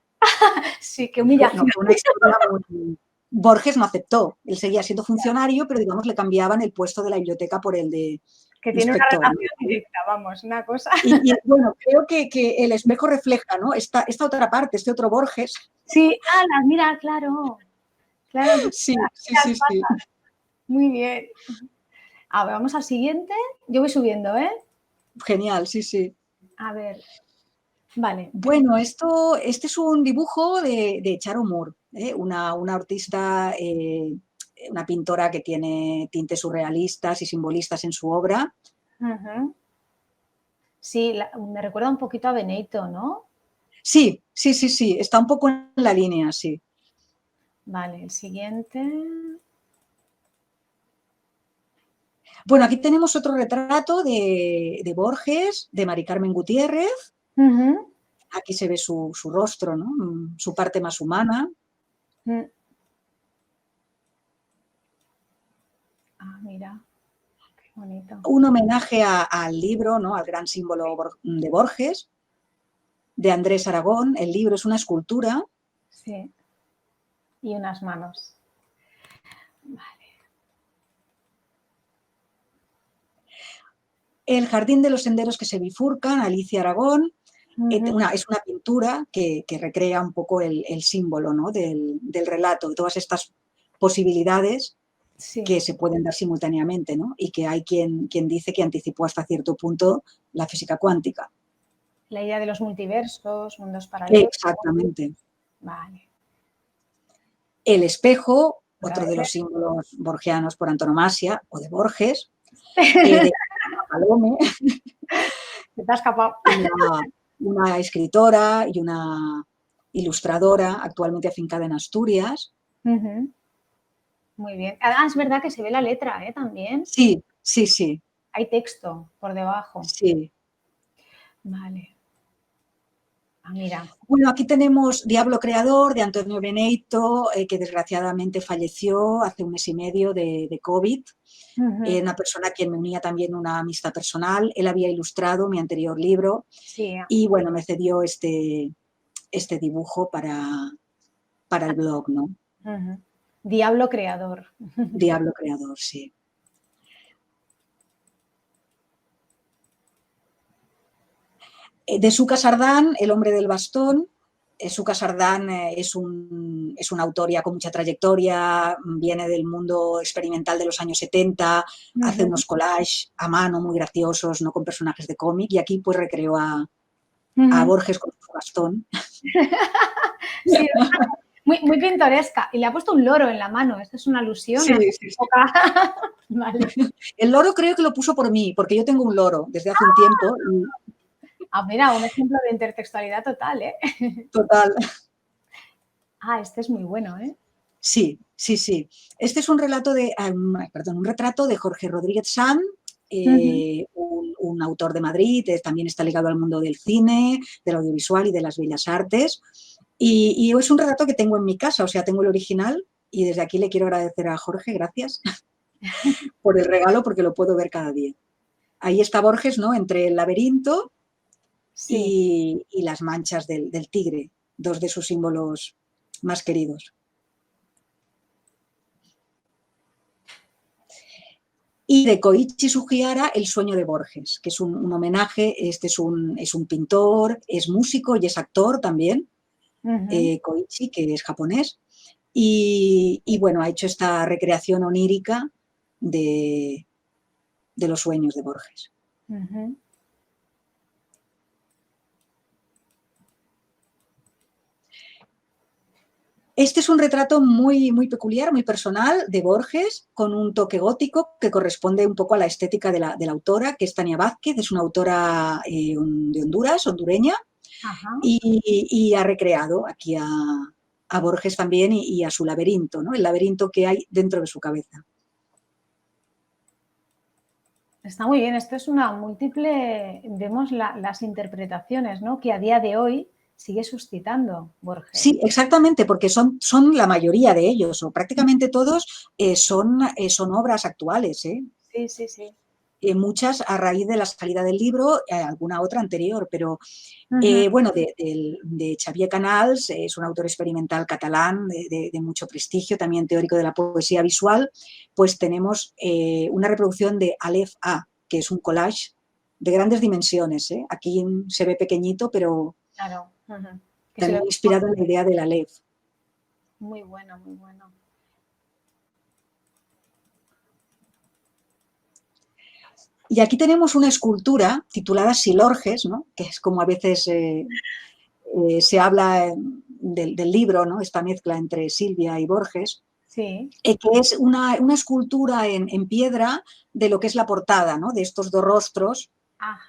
Sí, qué humillación. No, una historia muy... Borges no aceptó, él seguía siendo funcionario, pero digamos le cambiaban el puesto de la biblioteca por el de que tiene inspector, una relación directa, vamos, una cosa. Y bueno, creo que el espejo refleja, ¿no? Esta otra parte, este otro Borges. Sí, mira, claro. Sí. Muy bien. A ver, vamos al siguiente. Yo voy subiendo, ¿eh? Genial, sí. A ver. Vale. Bueno, este es un dibujo de Charo Moore, una artista, una pintora que tiene tintes surrealistas y simbolistas en su obra. Ujú. Sí, me recuerda un poquito a Benito, ¿no? Sí, sí, sí, sí, está un poco en la línea, sí. Vale, el siguiente. Bueno, aquí tenemos otro retrato de Borges, de Mari Carmen Gutiérrez. Ujú. Aquí se ve su rostro, ¿no? Su parte más humana. Mm. Ah, mira, qué bonito. Un homenaje al libro, ¿no? Al gran símbolo de Borges, de Andrés Aragón. El libro es una escultura. Sí. Y unas manos. Vale. El jardín de los senderos que se bifurcan, Alicia Aragón. Ujú. Es una pintura que recrea un poco el símbolo, ¿no? del relato, de todas estas posibilidades Sí, que se pueden dar simultáneamente, ¿no? Y que hay quien dice que anticipó hasta cierto punto la física cuántica. la idea de los multiversos, mundos paralelos. Exactamente. Vale. El espejo, Otra otro vez. de los símbolos borgianos por antonomasia, o de Borges, de Palome, Se te ha escapado. una escritora y una ilustradora actualmente afincada en Asturias. Ujú. Muy bien. Ah, es verdad que se ve la letra, ¿eh? También. Sí, sí, sí, Hay texto por debajo. sí. Vale. Ah, mira. Bueno, aquí tenemos Diablo Creador de Antonio Beneito, que desgraciadamente falleció hace un mes y medio de COVID. Ujú. Una persona a quien me unía también una amistad personal. Él había ilustrado mi anterior libro Sí. y bueno, me cedió este dibujo para el blog, ¿no? Ujú. Diablo creador. Diablo Creador, sí. De Suca Sardán, El hombre del bastón. Suca Sardán es un autor ya con mucha trayectoria, viene del mundo experimental de los años 70, hace Ujú. unos collages a mano muy graciosos, ¿no? Con personajes de cómic, y aquí pues recreó a Ujú. Borges con su bastón. Sí, muy, muy pintoresca. Y le ha puesto un loro en la mano. ¿Esto es una alusión Sí, a la sí, sí. época? Vale. El loro creo que lo puso por mí, porque yo tengo un loro desde hace un tiempo. Y, Ah, mira, un ejemplo de intertextualidad total, ¿eh? total. Ah, este es muy bueno, ¿eh? Sí, sí, sí. Este es un relato un retrato de Jorge Rodríguez Sanz, Ujú. un autor de Madrid, también está ligado al mundo del cine, del audiovisual y de las bellas artes. Y es un retrato que tengo en mi casa, o sea, tengo el original y desde aquí le quiero agradecer a Jorge, gracias, por el regalo porque lo puedo ver cada día. Ahí está Borges, ¿no? Entre el laberinto Sí. y las manchas del tigre, dos de sus símbolos más queridos. Y de Koichi Sugihara, El sueño de Borges, que es un homenaje. Este es un pintor, es músico y es actor también, Ujú. Koichi, que es japonés, y bueno, ha hecho esta recreación onírica de, de los sueños de Borges. Ujú. Este es un retrato muy, muy peculiar, muy personal de Borges, con un toque gótico que corresponde un poco a la estética de la autora, que es Tania Vázquez, es una autora de Honduras, hondureña, Ajá. y ha recreado aquí a Borges también y a su laberinto, ¿no? El laberinto que hay dentro de su cabeza. Está muy bien. Esto es una múltiple, vemos las interpretaciones, ¿no? Que a día de hoy sigue suscitando Borges. Sí, exactamente, porque son la mayoría de ellos, o prácticamente todos, son obras actuales, ¿eh? Sí, sí, sí. Muchas a raíz de la salida del libro, alguna otra anterior, pero Ujú. bueno, de Xavier Canals, es un autor experimental catalán de mucho prestigio, también teórico de la poesía visual, pues tenemos una reproducción de Aleph A, que es un collage de grandes dimensiones, ¿eh? Aquí se ve pequeñito, pero Claro. Ujú. Que se también lo... inspirado en la idea del Aleph. Muy bueno, muy bueno. Y aquí tenemos una escultura titulada Silorges, ¿no? Que es como a veces se habla del libro, ¿no? Esta mezcla entre Silvia y Borges, Sí. que es una escultura en piedra de lo que es la portada, ¿no? De estos dos rostros,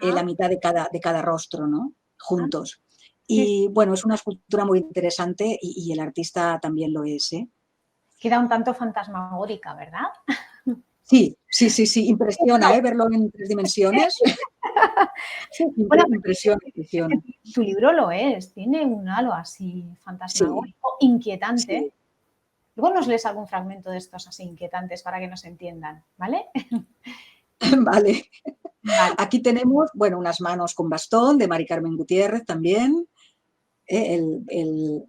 la Ajá. mitad de cada rostro, ¿no? Ah, Juntos. sí, sí. Y bueno, es una escultura muy interesante y el artista también lo es, ¿eh? Queda un tanto fantasmagórica, ¿verdad? Sí, sí, sí, sí, impresiona, ¿eh? Verlo en 3 dimensiones. Sí, bueno, Impresiona, es que impresiona. tu libro lo es, tiene un halo así Sí, fantasmagórico, inquietante. sí. Luego nos lees algún fragmento de estos así inquietantes para que nos entiendan, ¿vale? Vale. Vale. Aquí tenemos, bueno, unas manos con bastón de Mari Carmen Gutiérrez también.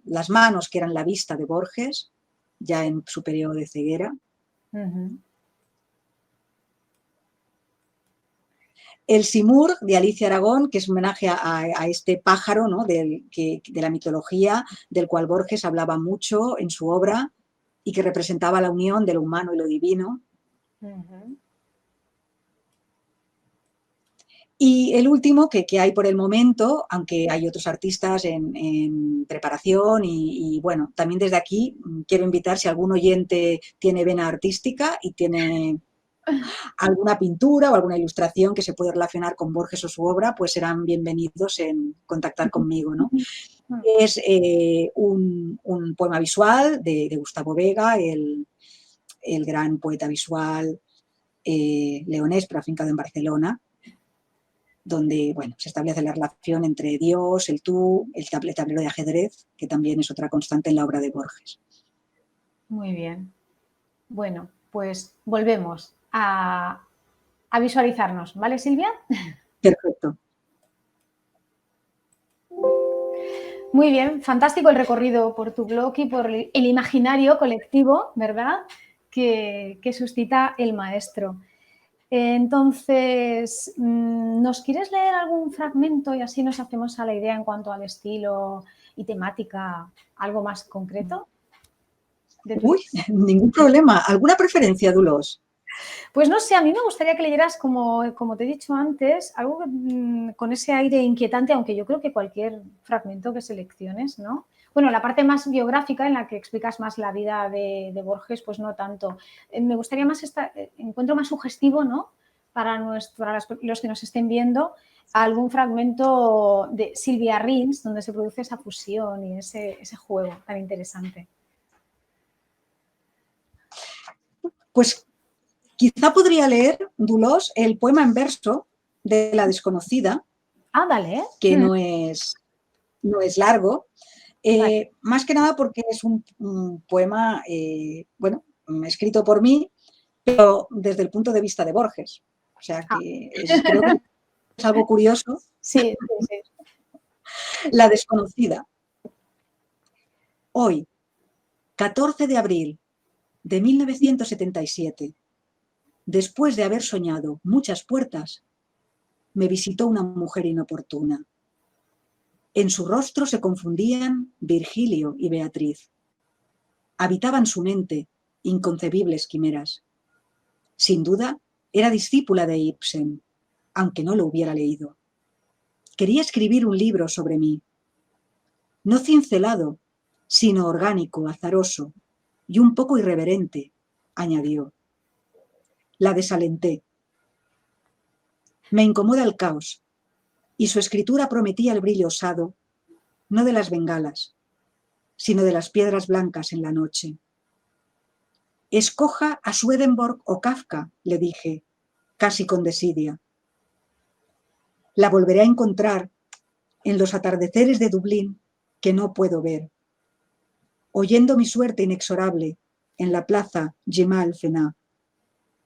Las manos que eran la vista de Borges, ya en su periodo de ceguera. Ujú. El Simur de Alicia Aragón, que es un homenaje a este pájaro, ¿no? de la mitología, del cual Borges hablaba mucho en su obra y que representaba la unión de lo humano y lo divino. Ujú. Y el último que hay por el momento, aunque hay otros artistas en preparación y bueno, también desde aquí quiero invitar si algún oyente tiene vena artística y tiene alguna pintura o alguna ilustración que se puede relacionar con Borges o su obra, pues serán bienvenidos en contactar conmigo, ¿no? Es un poema visual de Gustavo Vega, el gran poeta visual leonés, pero afincado en Barcelona, donde bueno, se establece la relación entre Dios, el tú, el tablero de ajedrez, que también es otra constante en la obra de Borges. Muy bien. Bueno, pues volvemos a visualizarnos, ¿vale, Silvia? Perfecto. Muy bien, fantástico el recorrido por tu blog y por el imaginario colectivo, ¿verdad? Que suscita el maestro. Entonces, ¿nos quieres leer algún fragmento y así nos hacemos a la idea en cuanto al estilo y temática, algo más concreto de tu Uy, ningún problema. ¿Alguna preferencia, Dulos? Pues no sé, a mí me gustaría que leyeras, como te he dicho antes, algo con ese aire inquietante, aunque yo creo que cualquier fragmento que selecciones, ¿no? Bueno, la parte más biográfica en la que explicas más la vida de Borges, pues no tanto. Me gustaría más, encuentro más sugestivo, ¿no? Para los que nos estén viendo, algún fragmento de Silvia Rins, donde se produce esa fusión y ese juego tan interesante. Pues quizá podría leer, Dulos, el poema en verso de La desconocida, Ah, dale. que no es largo, Vale. más que nada porque es un poema, bueno, escrito por mí, pero desde el punto de vista de Borges. O sea Ah. que creo que es algo curioso. Sí, sí, sí. La desconocida. Hoy, 14 de abril de 1977, después de haber soñado muchas puertas, me visitó una mujer inoportuna. En su rostro se confundían Virgilio y Beatriz. Habitaban su mente inconcebibles quimeras. Sin duda, era discípula de Ibsen, aunque no lo hubiera leído. Quería escribir un libro sobre mí, no cincelado, sino orgánico, azaroso y un poco irreverente, añadió. La desalenté. Me incomoda el caos, y su escritura prometía el brillo osado, no de las bengalas, sino de las piedras blancas en la noche. Escoja a Swedenborg o Kafka, le dije, casi con desidia. La volveré a encontrar en los atardeceres de Dublín que no puedo ver, oyendo mi suerte inexorable en la plaza Gemal Fena,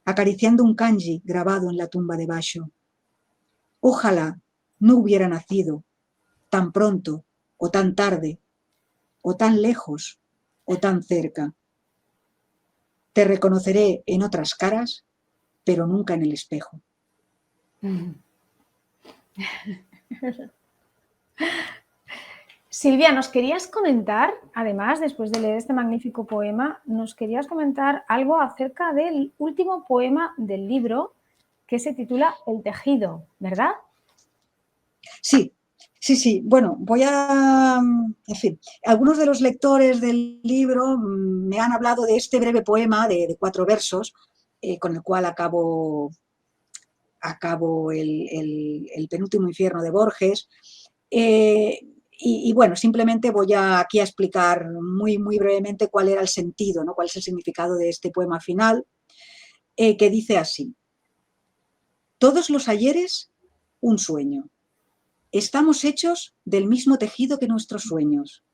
acariciando un kanji grabado en la tumba de Basho. Ojalá no hubiera nacido tan pronto o tan tarde, o tan lejos o tan cerca. Te reconoceré en otras caras, pero nunca en el espejo. Silvia, nos querías comentar, además, después de leer este magnífico poema, nos querías comentar algo acerca del último poema del libro, que se titula El tejido, ¿verdad? Sí, sí, sí. Bueno, en fin, algunos de los lectores del libro me han hablado de este breve poema de 4 versos, con el cual acabo el penúltimo infierno de Borges. Y bueno, simplemente voy aquí a explicar muy, muy brevemente cuál era el sentido, ¿no? Cuál es el significado de este poema final, que dice así: todos los ayeres, un sueño. Estamos hechos del mismo tejido que nuestros sueños.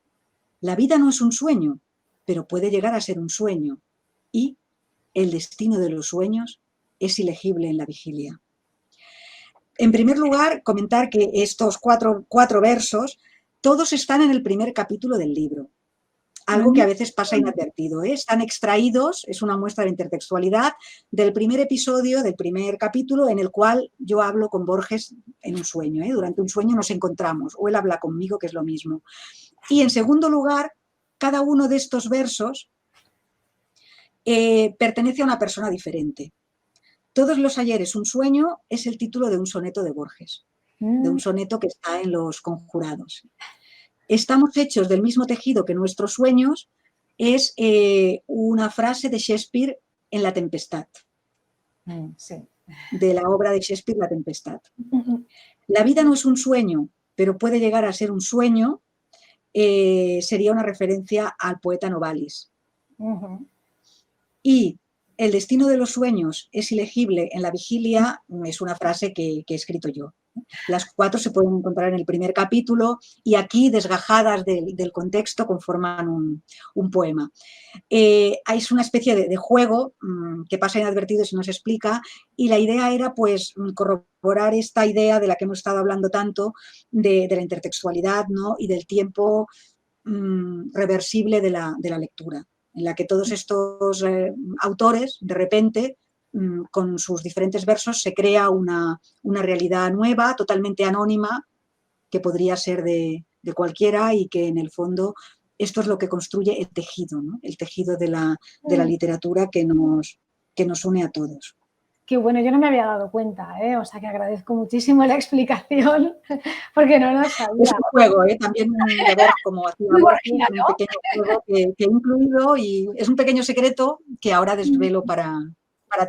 La vida no es un sueño, pero puede llegar a ser un sueño. Y el destino de los sueños es ilegible en la vigilia. En primer lugar, comentar que estos cuatro versos, todos están en el primer capítulo del libro. Algo que a veces pasa inadvertido, ¿eh? Están extraídos, es una muestra de intertextualidad, del primer episodio, del primer capítulo, en el cual yo hablo con Borges en un sueño, ¿eh? Durante un sueño nos encontramos, o él habla conmigo, que es lo mismo. Y en segundo lugar, cada uno de estos versos pertenece a una persona diferente. Todos los ayeres, un sueño, es el título de un soneto de Borges, de un soneto que está en Los Conjurados. Estamos hechos del mismo tejido que nuestros sueños es una frase de Shakespeare en La Tempestad, Sí. de la obra de Shakespeare La Tempestad. La vida no es un sueño, pero puede llegar a ser un sueño, sería una referencia al poeta Novalis. Y el destino de los sueños es ilegible en la vigilia, es una frase que he escrito yo. Las 4 se pueden encontrar en el primer capítulo y aquí, desgajadas del contexto, conforman un poema. Es una especie de juego que pasa inadvertido si no se explica, y la idea era pues corroborar esta idea de la que hemos estado hablando tanto, de la intertextualidad, ¿no? Y del tiempo reversible de la lectura, en la que todos estos autores, de repente, con sus diferentes versos, se crea una realidad nueva, totalmente anónima, que podría ser de cualquiera, y que en el fondo esto es lo que construye el tejido, ¿no? El tejido de la literatura que nos une a todos. Qué bueno, yo no me había dado cuenta, ¿eh? O sea que agradezco muchísimo la explicación porque no lo sabía. Es un juego, también de ver cómo hacía Borges, un pequeño juego que he incluido, y es un pequeño secreto que ahora desvelo para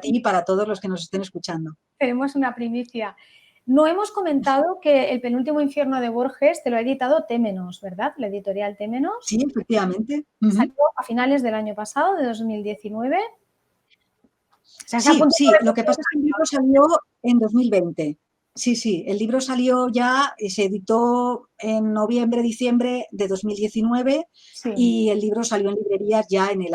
ti y para todos los que nos estén escuchando. Tenemos una primicia. No hemos comentado que el penúltimo infierno de Borges te lo ha editado Témenos, ¿verdad? La editorial Témenos. Sí, efectivamente. Salió a finales del año pasado, de 2019. O sea, Sí, lo que pasa es que el libro salió en 2020. Sí, el libro salió ya, se editó en noviembre, diciembre de 2019, sí. Y el libro salió en librerías ya en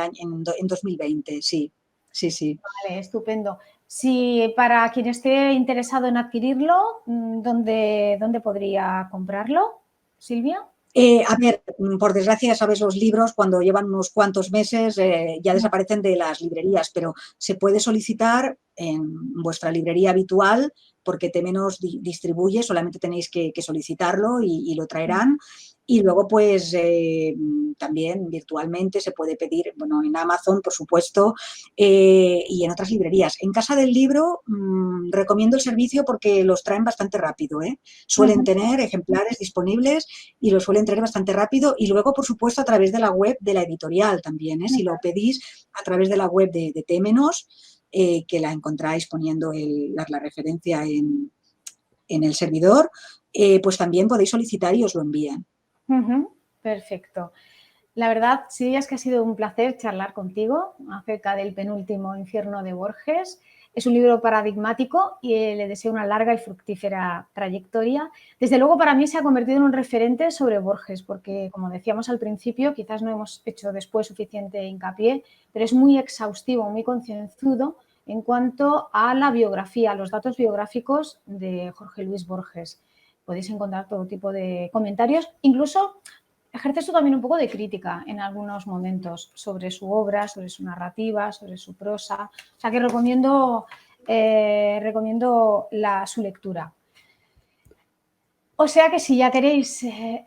2020, sí. Vale, estupendo. Si para quien esté interesado en adquirirlo, ¿dónde podría comprarlo, Silvia? A ver, por desgracia, ya sabes, los libros cuando llevan unos cuantos meses ya desaparecen de las librerías, pero se puede solicitar en vuestra librería habitual, porque Témenos distribuye, solamente tenéis que solicitarlo y lo traerán. Y luego, pues, también virtualmente se puede pedir, bueno, en Amazon, por supuesto, y en otras librerías. En Casa del Libro recomiendo el servicio porque los traen bastante rápido, ¿eh? Suelen tener ejemplares disponibles y los suelen traer bastante rápido. Y luego, por supuesto, a través de la web de la editorial también, ¿eh? Si lo pedís a través de la web de Témenos, que la encontráis poniendo la referencia en el servidor, pues también podéis solicitar y os lo envían. Perfecto. La verdad, Silvia, es que ha sido un placer charlar contigo acerca del penúltimo infierno de Borges. Es un libro paradigmático y le deseo una larga y fructífera trayectoria. Desde luego, para mí se ha convertido en un referente sobre Borges, porque, como decíamos al principio, quizás no hemos hecho después suficiente hincapié, pero es muy exhaustivo, muy concienzudo en cuanto a la biografía, a los datos biográficos de Jorge Luis Borges. Podéis encontrar todo tipo de comentarios, incluso ejerce esto también un poco de crítica en algunos momentos sobre su obra, sobre su narrativa, sobre su prosa. O sea que recomiendo su lectura. O sea que si ya queréis,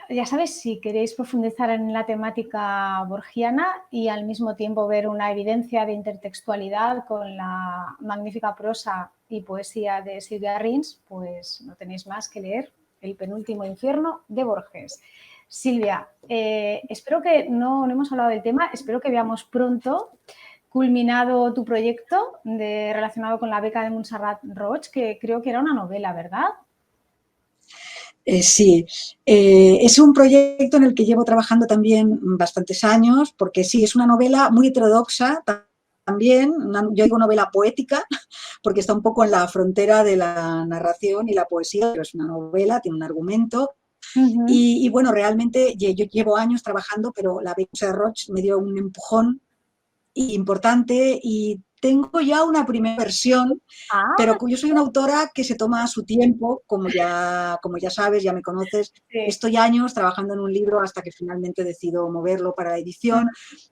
ya sabéis, si queréis profundizar en la temática borgiana y al mismo tiempo ver una evidencia de intertextualidad con la magnífica prosa y poesía de Silvia Rins, pues no tenéis más que leer El penúltimo infierno de Borges. Silvia, espero que no hemos hablado del tema, espero que veamos pronto culminado tu proyecto relacionado con la beca de Montserrat Roig, que creo que era una novela, ¿verdad? Sí, es un proyecto en el que llevo trabajando también bastantes años, porque sí, es una novela muy heterodoxa también, yo digo novela poética, porque está un poco en la frontera de la narración y la poesía, pero es una novela, tiene un argumento. Y bueno, realmente yo llevo años trabajando, pero la beca de Roig me dio un empujón importante y tengo ya una primera versión, pero yo soy una autora que se toma su tiempo, como ya sabes, ya me conoces. Sí. Estoy años trabajando en un libro hasta que finalmente decido moverlo para la edición.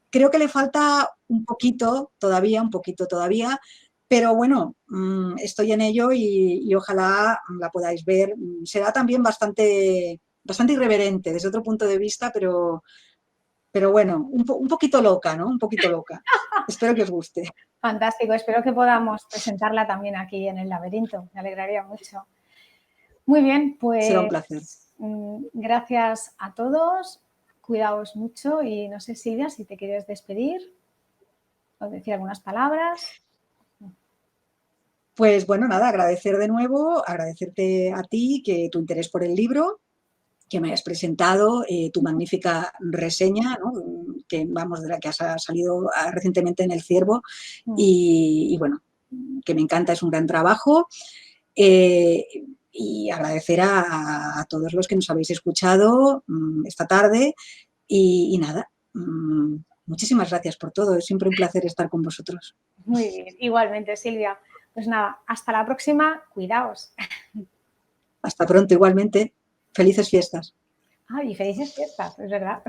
Creo que le falta un poquito todavía, pero bueno, estoy en ello y ojalá la podáis ver. Será también bastante irreverente desde otro punto de vista, pero bueno, un poquito loca, ¿no? Un poquito loca. Espero que os guste. Fantástico, espero que podamos presentarla también aquí en el laberinto, me alegraría mucho. Muy bien, pues será un placer. Gracias a todos, cuidaos mucho y no sé, Silvia, si te quieres despedir o decir algunas palabras. Pues bueno, nada, agradecer de nuevo, agradecerte a ti que tu interés por el libro, que me hayas presentado, tu magnífica reseña, ¿no? Que vamos, de la que has salido recientemente en El Ciervo, y bueno, que me encanta, es un gran trabajo. Y agradecer a todos los que nos habéis escuchado esta tarde y nada, muchísimas gracias por todo, es siempre un placer estar con vosotros. Muy bien, igualmente, Silvia. Pues nada, hasta la próxima, cuidaos. Hasta pronto, igualmente. Felices fiestas. Ay, felices fiestas, es verdad.